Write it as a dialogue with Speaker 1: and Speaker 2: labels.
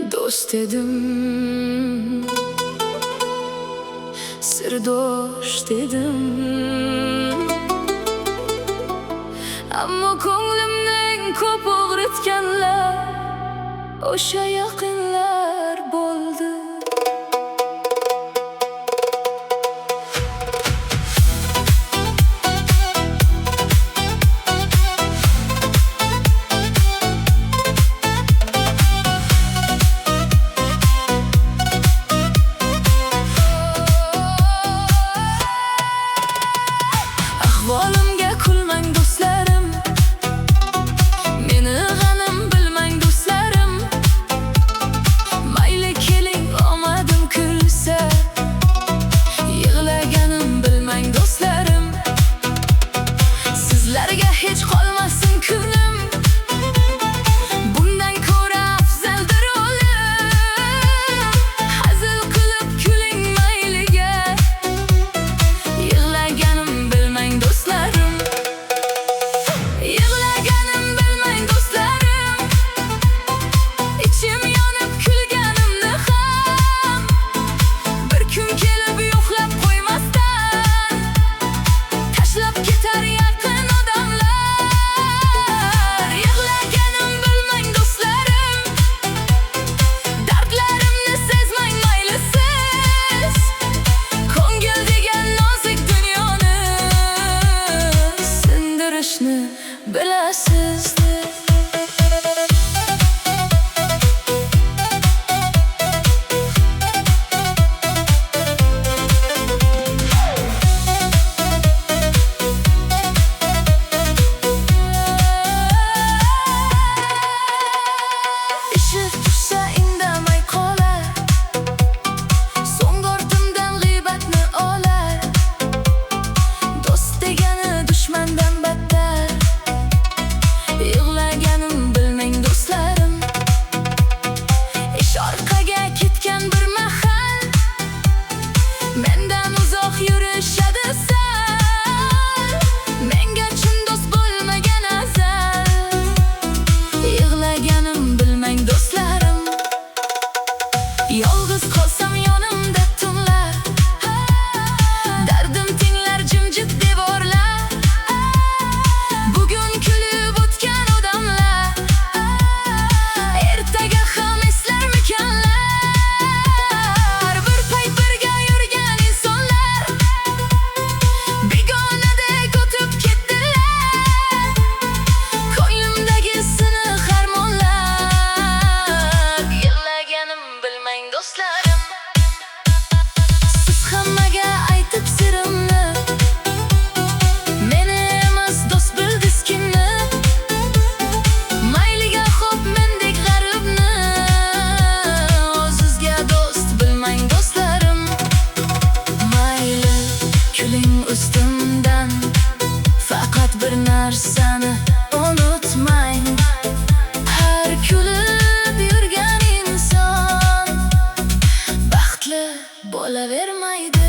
Speaker 1: do'st edim, sirdosh dedim. Ammo ko'nglimning ko'p og'ritganlar o'sha yaqinlar bo'ldi. Ahvolimga kulmang do'stlarim, meni g'anim bilmang do'stlarim. Mayli keling omadim kulsa, yig'laganim bilmang do'stlarim. Sizlarga hech qolmasin kunim, bundan ko'ra afzaldir o'lim. Hazil qilib kuling mayliga, yig'laganim bilmang do'stlarim. Yig'laganim bilmang do'stlarim, ichim yonib kulganimni ham bir kun kelib yo'qlab qo'ymasdan tashlab ketar yaqin odamlar. Yig'laganim bilmang do'stlarim, dardlarimni sezmang mayli siz. Ko'ngil degan nozik dunyoni sindirishni bilasiz. Ishi tushsa indamay qolar, so'ng ortimdan g'iybatni olar. Do'st degani dushmandan battar. Yig'laganim bilmang do'stlarim, ish orqaga ketgan bir mahal mendan uzoq yurishadi sal. Menga chin do'st bo'lmagan azal. Yig'laganim bilmang do'stlarim, yolg'iz qolsam yonimda tunlar, dardim tinglar jimjit devorlar. Bugun kulib o'tgan odamlar ertaga ham eslarmikanlar? Bir payt birga yurgan insonlar begonadek o'tib ketdilar. Ko'nglimdagi siniq harmonlar. Yig'laganim bilmang do'stlarim, siz hammaga aytib sirimni, meni emas do'st bildiz kimni? Mayliga xo'p mendek g'aribni, o'zizga do'st bilmang do'stlarim. Mayli kuling ustimdan, faqat bir narsani unutmang: har kulib yurgan inson baxtli bo'lavermaydi.